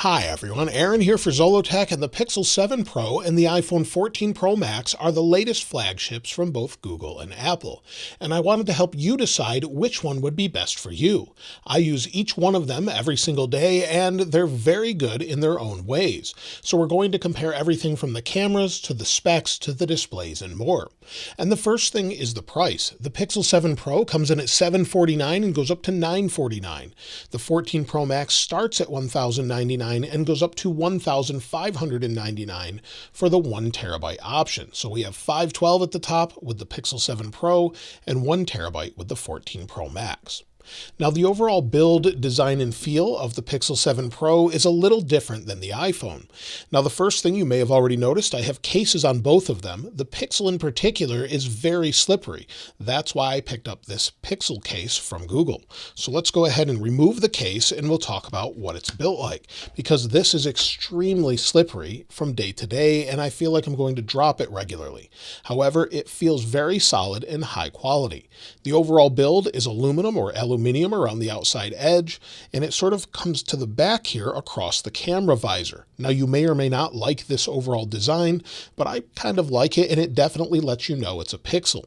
Hi everyone, Aaron here for Zollotech, and the Pixel 7 Pro and the iPhone 14 Pro Max are the latest flagships from both Google and Apple, and I wanted to help you decide which one would be best for you. I use each one of them every single day, and they're very good in their own ways. So we're going to compare everything from the cameras to the specs to the displays and more. And the first thing is the price. The Pixel 7 Pro comes in at $749 and goes up to $949. The 14 Pro Max starts at $1,099 and goes up to $1,599 for the 1TB option. So we have 512 at the top with the Pixel 7 Pro and 1TB with the 14 Pro Max. Now, the overall build, design, and feel of the Pixel 7 Pro is a little different than the iPhone. Now, the first thing you may have already noticed, I have cases on both of them. The Pixel in particular is very slippery. That's why I picked up this Pixel case from Google. So let's go ahead and remove the case and we'll talk about what it's built like, because this is extremely slippery from day to day and I feel like I'm going to drop it regularly. However, it feels very solid and high quality. The overall build is aluminum or aluminum around the outside edge, and it sort of comes to the back here across the camera visor. Now, you may or may not like this overall design, but I kind of like it, and it definitely lets you know it's a Pixel.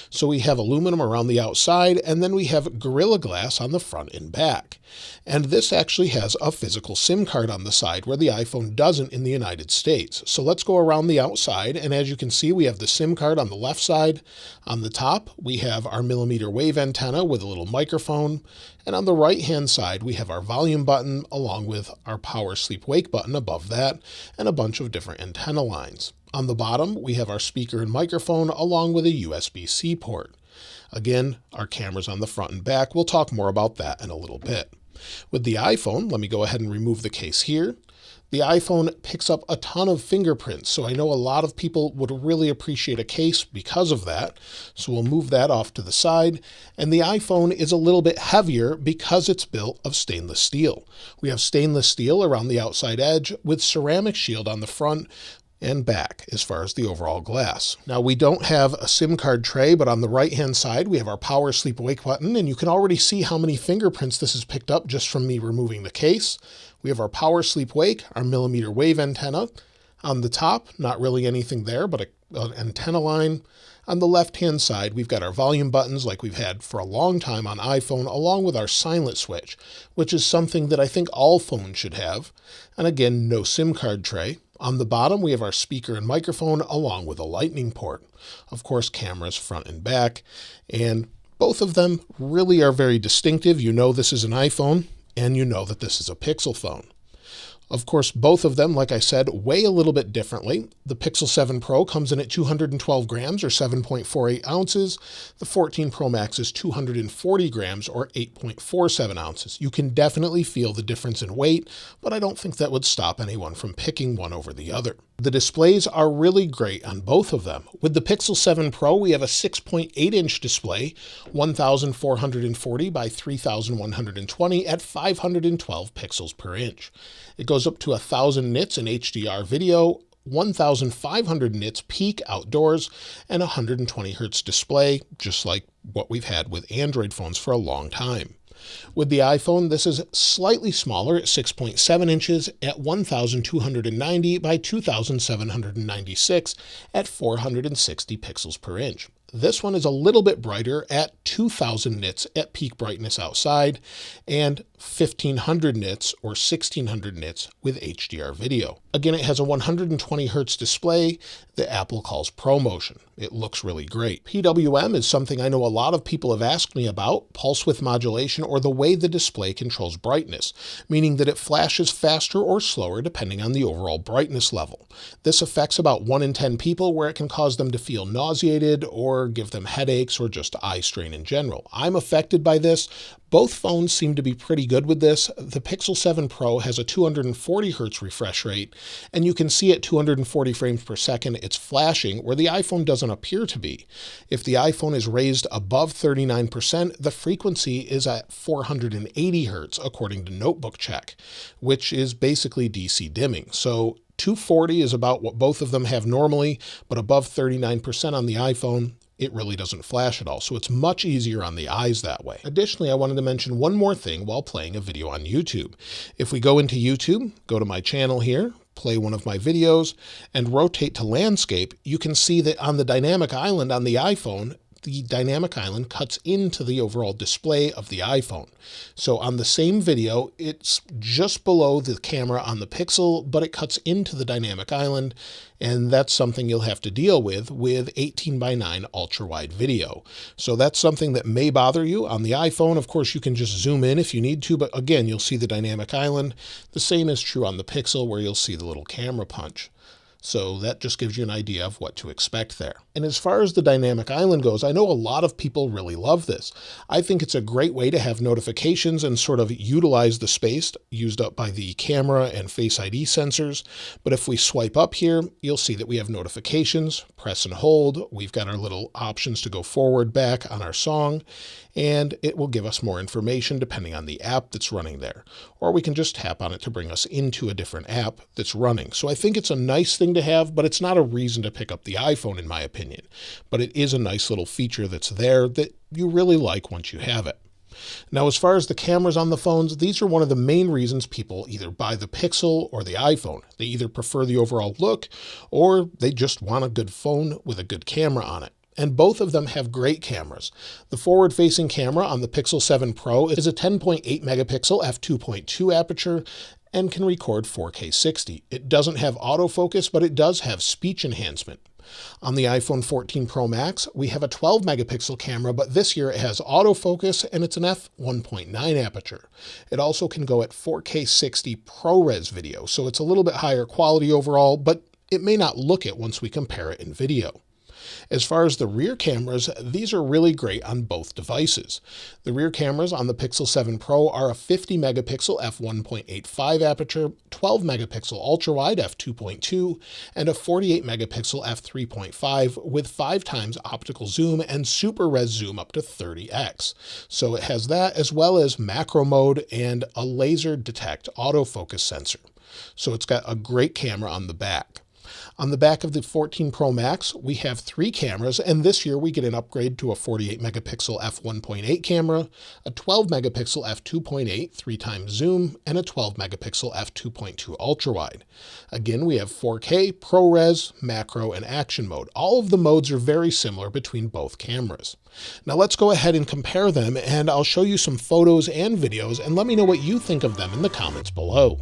So we have aluminum around the outside, and then we have Gorilla Glass on the front and back. And this actually has a physical SIM card on the side where the iPhone doesn't in the United States. So let's go around the outside, and as you can see, we have the SIM card on the left side. On the top, we have our millimeter wave antenna with a little microphone. And on the right-hand side, we have our volume button along with our power sleep wake button above that, and a bunch of different antenna lines. On the bottom, we have our speaker and microphone along with a USB-C port. Again, our cameras on the front and back. We'll talk more about that in a little bit. With the iPhone, let me go ahead and remove the case here. The iPhone picks up a ton of fingerprints, so I know a lot of people would really appreciate a case because of that. So we'll move that off to the side. And the iPhone is a little bit heavier because it's built of stainless steel. We have stainless steel around the outside edge with ceramic shield on the front and back as far as the overall glass. Now, we don't have a SIM card tray, but on the right-hand side, we have our power sleep wake button, and you can already see how many fingerprints this has picked up just from me removing the case. We have our power sleep wake, our millimeter wave antenna. On the top, not really anything there, but an antenna line. On the left-hand side, we've got our volume buttons like we've had for a long time on iPhone, along with our silent switch, which is something that I think all phones should have. And again, no SIM card tray. On the bottom, we have our speaker and microphone along with a lightning port. Of course, cameras front and back. And both of them really are very distinctive. You know this is an iPhone, and you know that this is a Pixel phone. Of course, both of them, like I said, weigh a little bit differently. The Pixel 7 Pro comes in at 212 grams or 7.48 ounces. The 14 Pro Max is 240 grams or 8.47 ounces. You can definitely feel the difference in weight, but I don't think that would stop anyone from picking one over the other. The displays are really great on both of them. With the Pixel 7 Pro, we have a 6.8-inch display, 1,440 by 3,120 at 512 pixels per inch. It goes up to 1,000 nits in HDR video, 1,500 nits peak outdoors, and 120 Hz display, just like what we've had with Android phones for a long time. With the iPhone, this is slightly smaller at 6.7 inches at 1,290 by 2,796 at 460 pixels per inch. This one is a little bit brighter at 2,000 nits at peak brightness outside and 1,500 nits or 1,600 nits with HDR video. Again, it has a 120 Hz display that Apple calls ProMotion. It looks really great. PWM is something I know a lot of people have asked me about, pulse width modulation, or the way the display controls brightness, meaning that it flashes faster or slower depending on the overall brightness level. This affects about 1 in 10 people, where it can cause them to feel nauseated or give them headaches or just eye strain in general. I'm affected by this. Both phones seem to be pretty good with this. The Pixel 7 Pro has a 240 Hz refresh rate, and you can see at 240 frames per second it's flashing, where the iPhone doesn't appear to be. If the iPhone is raised above 39%, the frequency is at 480 Hz, according to Notebook Check, which is basically DC dimming. So 240 is about what both of them have normally, but above 39% on the iPhone, it really doesn't flash at all. So it's much easier on the eyes that way. Additionally, I wanted to mention one more thing while playing a video on YouTube. If we go into YouTube, go to my channel here, play one of my videos, and rotate to landscape, you can see that on the dynamic island on the iPhone, the dynamic island cuts into the overall display of the iPhone. So on the same video, it's just below the camera on the Pixel, but it cuts into the dynamic island, and that's something you'll have to deal with 18:9 ultra-wide video. So that's something that may bother you on the iPhone. Of course, you can just zoom in if you need to, but again, you'll see the dynamic island. The same is true on the Pixel, where you'll see the little camera punch. So that just gives you an idea of what to expect there. And as far as the dynamic island goes, I know a lot of people really love this. I think it's a great way to have notifications and sort of utilize the space used up by the camera and Face ID sensors. But if we swipe up here, you'll see that we have notifications, press and hold. We've got our little options to go forward, back on our song, and it will give us more information depending on the app that's running there. Or we can just tap on it to bring us into a different app that's running. So I think it's a nice thing to have, but it's not a reason to pick up the iPhone in my opinion. But it is a nice little feature that's there that you really like once you have it. Now, as far as the cameras on the phones, these are one of the main reasons people either buy the Pixel or the iPhone. They either prefer the overall look or they just want a good phone with a good camera on it. And both of them have great cameras. The forward-facing camera on the Pixel 7 Pro is a 10.8 megapixel f2.2 aperture and can record 4K 60. It doesn't have autofocus, but it does have speech enhancement. On the iPhone 14 Pro Max, we have a 12 megapixel camera, but this year it has autofocus and it's an f1.9 aperture. It also can go at 4K 60 ProRes video, so it's a little bit higher quality overall, but it may not look it once we compare it in video. As far as the rear cameras, these are really great on both devices. The rear cameras on the Pixel 7 Pro are a 50 megapixel f1.85 aperture, 12 megapixel ultra-wide f2.2, and a 48 megapixel f3.5 with 5 times optical zoom and super res zoom up to 30x. So it has that as well as macro mode and a laser detect autofocus sensor. So it's got a great camera on the back. On the back of the 14 Pro Max, we have 3 cameras, and this year we get an upgrade to a 48 megapixel f1.8 camera, a 12 megapixel f2.8 3 times zoom, and a 12 megapixel f2.2 ultra-wide. Again, we have 4K, ProRes, macro, and action mode. All of the modes are very similar between both cameras. Now let's go ahead and compare them, and I'll show you some photos and videos, and let me know what you think of them in the comments below.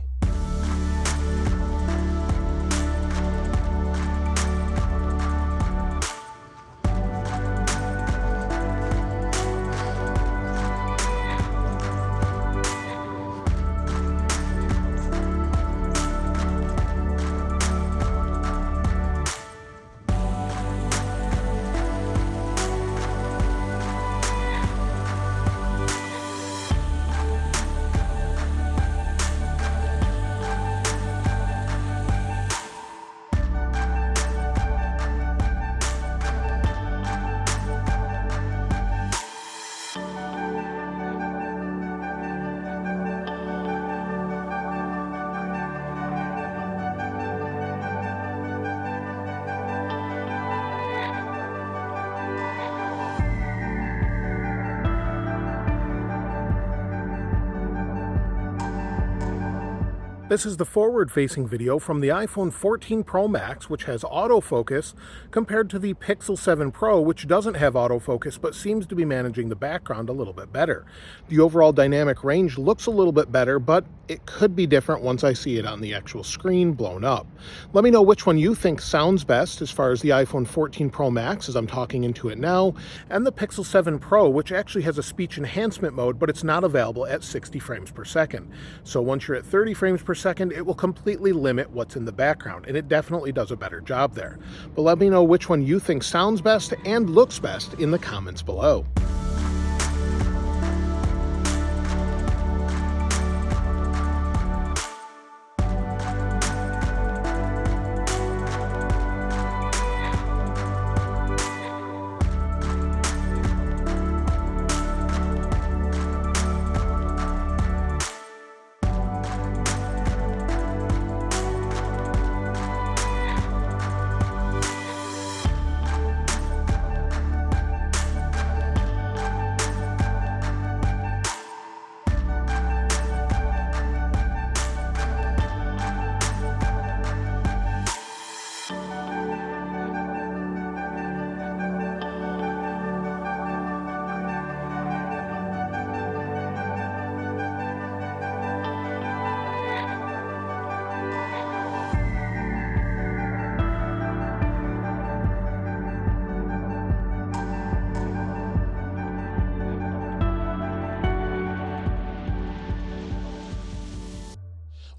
This is the forward-facing video from the iPhone 14 Pro Max, which has autofocus, compared to the Pixel 7 Pro, which doesn't have autofocus but seems to be managing the background a little bit better. The overall dynamic range looks a little bit better, but it could be different once I see it on the actual screen blown up. Let me know which one you think sounds best as far as the iPhone 14 Pro Max, as I'm talking into it now, and the Pixel 7 Pro, which actually has a speech enhancement mode, but it's not available at 60 frames per second. So once you're at 30 frames per second, it will completely limit what's in the background, and it definitely does a better job there. But let me know which one you think sounds best and looks best in the comments below.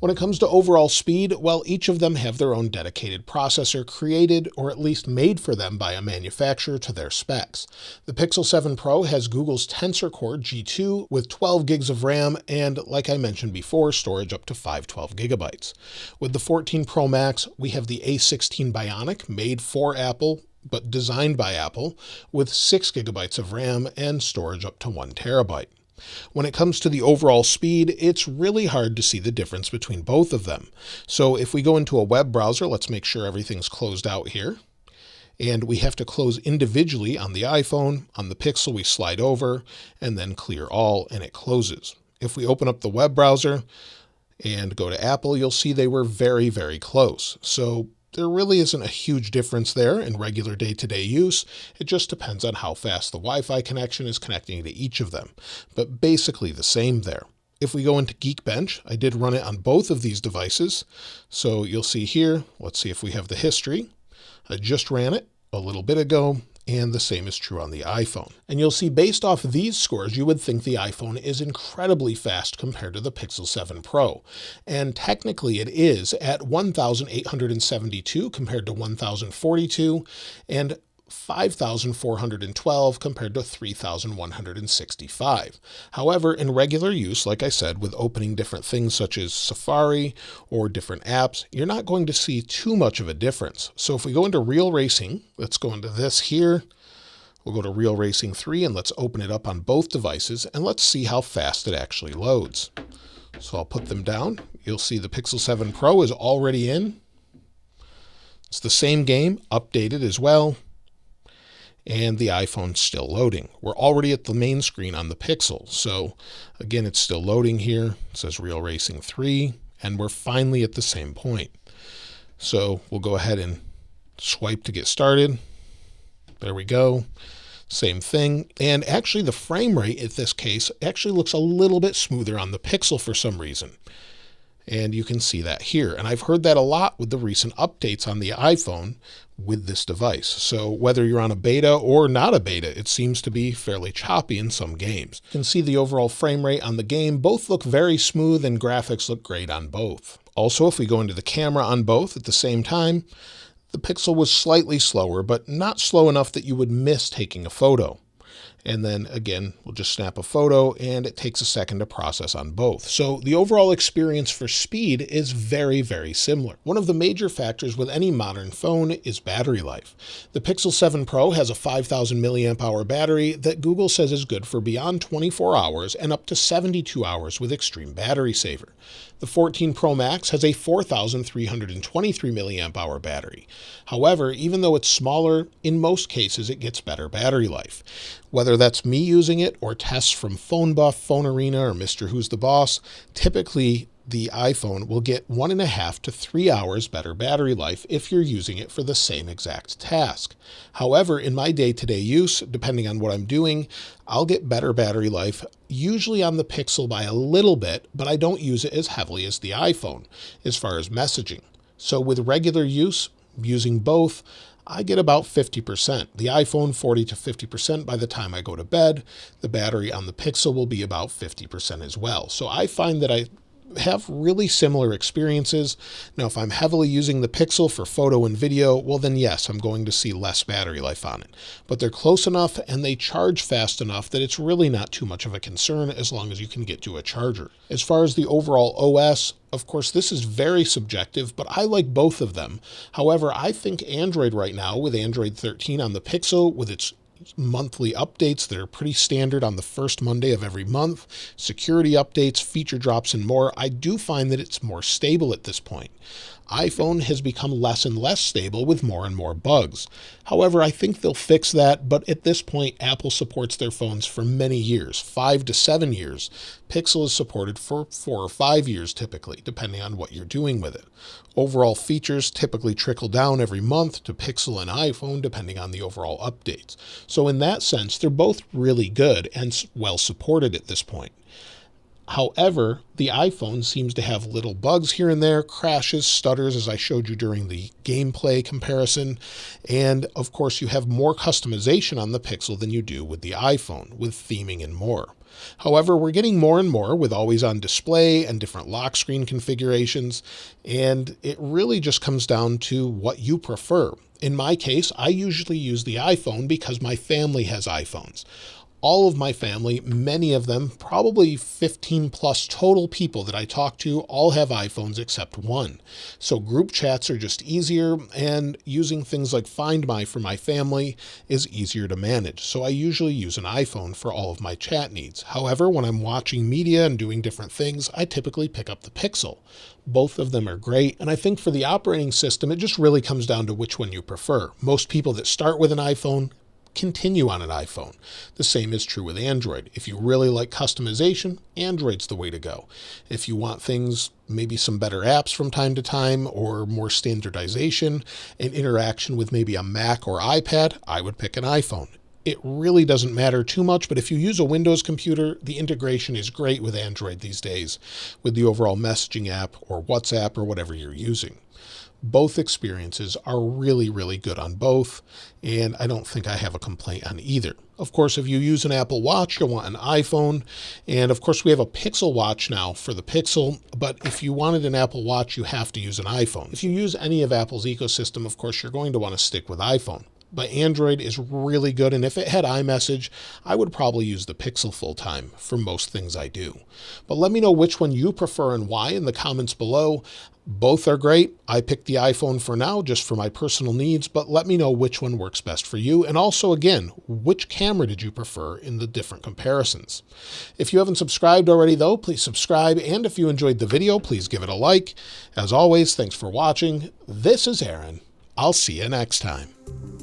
When it comes to overall speed, well, each of them have their own dedicated processor created or at least made for them by a manufacturer to their specs. The Pixel 7 Pro has Google's Tensor Core G2 with 12 gigs of RAM and, like I mentioned before, storage up to 512 gigabytes. With the 14 Pro Max, we have the A16 Bionic made for Apple but designed by Apple with 6 gigabytes of RAM and storage up to 1 terabyte. When it comes to the overall speed, it's really hard to see the difference between both of them. So if we go into a web browser, let's make sure everything's closed out here. And we have to close individually on the iPhone. On the Pixel, we slide over and then clear all, and it closes. If we open up the web browser and go to Apple, you'll see they were very, very close. So there really isn't a huge difference there in regular day-to-day use. It just depends on how fast the Wi-Fi connection is connecting to each of them, but basically the same there. If we go into Geekbench, I did run it on both of these devices. So you'll see here, let's see if we have the history. I just ran it a little bit ago, and the same is true on the iPhone. And you'll see based off of these scores, you would think the iPhone is incredibly fast compared to the Pixel 7 Pro. And technically it is at 1,872 compared to 1,042 and 5,412 compared to 3,165. However, in regular use, like I said, with opening different things such as Safari or different apps, you're not going to see too much of a difference. So if we go into Real Racing, let's go into this here. We'll go to Real Racing 3 and let's open it up on both devices and let's see how fast it actually loads. So I'll put them down. You'll see the Pixel 7 Pro is already in. It's the same game, updated as well. And the iPhone's still loading. We're already at the main screen on the Pixel. So again, it's still loading here. It says Real Racing 3, and we're finally at the same point. So we'll go ahead and swipe to get started. There we go. Same thing. And actually the frame rate in this case actually looks a little bit smoother on the Pixel for some reason. And you can see that here. And I've heard that a lot with the recent updates on the iPhone with this device. So whether you're on a beta or not a beta, it seems to be fairly choppy in some games. You can see the overall frame rate on the game. Both look very smooth and graphics look great on both. Also, if we go into the camera on both at the same time, the Pixel was slightly slower, but not slow enough that you would miss taking a photo. And then again, we'll just snap a photo and it takes a second to process on both. So the overall experience for speed is very, very similar. One of the major factors with any modern phone is battery life. The Pixel 7 Pro has a 5,000 milliamp hour battery that Google says is good for beyond 24 hours and up to 72 hours with extreme battery saver. The 14 Pro Max has a 4,323 milliamp hour battery. However, even though it's smaller, in most cases it gets better battery life. Whether that's me using it or tests from Phone Buff, Phone Arena, or Mr. Who's the Boss, typically the iPhone will get 1.5 to 3 hours better battery life if you're using it for the same exact task. However, in my day-to-day use, depending on what I'm doing, I'll get better battery life, usually on the Pixel by a little bit, but I don't use it as heavily as the iPhone as far as messaging. So with regular use, using both, I get about 50%. The iPhone 40 to 50% by the time I go to bed. The battery on the Pixel will be about 50% as well. So I find that I have really similar experiences. Now, if I'm heavily using the Pixel for photo and video, well then yes, I'm going to see less battery life on it. But they're close enough and they charge fast enough that it's really not too much of a concern as long as you can get to a charger. As far as the overall OS, of course, this is very subjective, but I like both of them. However, I think Android right now, with Android 13 on the Pixel, with its monthly updates that are pretty standard on the first Monday of every month, security updates, feature drops, and more, I do find that it's more stable at this point. iPhone has become less and less stable with more and more bugs. However, I think they'll fix that, but at this point, Apple supports their phones for many years, 5 to 7 years. Pixel is supported for 4 or 5 years typically, depending on what you're doing with it. Overall features typically trickle down every month to Pixel and iPhone, depending on the overall updates. So in that sense, they're both really good and well supported at this point. However, the iPhone seems to have little bugs here and there, crashes, stutters, as I showed you during the gameplay comparison. And of course, you have more customization on the Pixel than you do with the iPhone, with theming and more. However, we're getting more and more with always on display and different lock screen configurations, and it really just comes down to what you prefer. In my case, I usually use the iPhone because my family has iPhones. All of my family, many of them, probably 15 plus total people that I talk to, all have iPhones except one. So group chats are just easier, and using things like Find My for my family is easier to manage. So I usually use an iPhone for all of my chat needs. However, when I'm watching media and doing different things, I typically pick up the Pixel. Both of them are great, and I think for the operating system, it just really comes down to which one you prefer. Most people that start with an iPhone continue on an iPhone. The same is true with Android. If you really like customization, Android's the way to go. If you want things, maybe some better apps from time to time, or more standardization and interaction with maybe a Mac or iPad, I would pick an iPhone. It really doesn't matter too much, but if you use a Windows computer, the integration is great with Android these days, with the overall messaging app or WhatsApp or whatever you're using. Both experiences are really, really good on both, and I don't think I have a complaint on either. Of course, if you use an Apple Watch, you'll want an iPhone, and of course we have a Pixel Watch now for the Pixel, but if you wanted an Apple Watch, you have to use an iPhone. If you use any of Apple's ecosystem, of course, you're going to want to stick with iPhone. But Android is really good, and if it had iMessage, I would probably use the Pixel full-time for most things I do. But let me know which one you prefer and why in the comments below. Both are great. I picked the iPhone for now just for my personal needs, but let me know which one works best for you. And also, again, which camera did you prefer in the different comparisons? If you haven't subscribed already, though, please subscribe. And if you enjoyed the video, please give it a like. As always, thanks for watching. This is Aaron. I'll see you next time.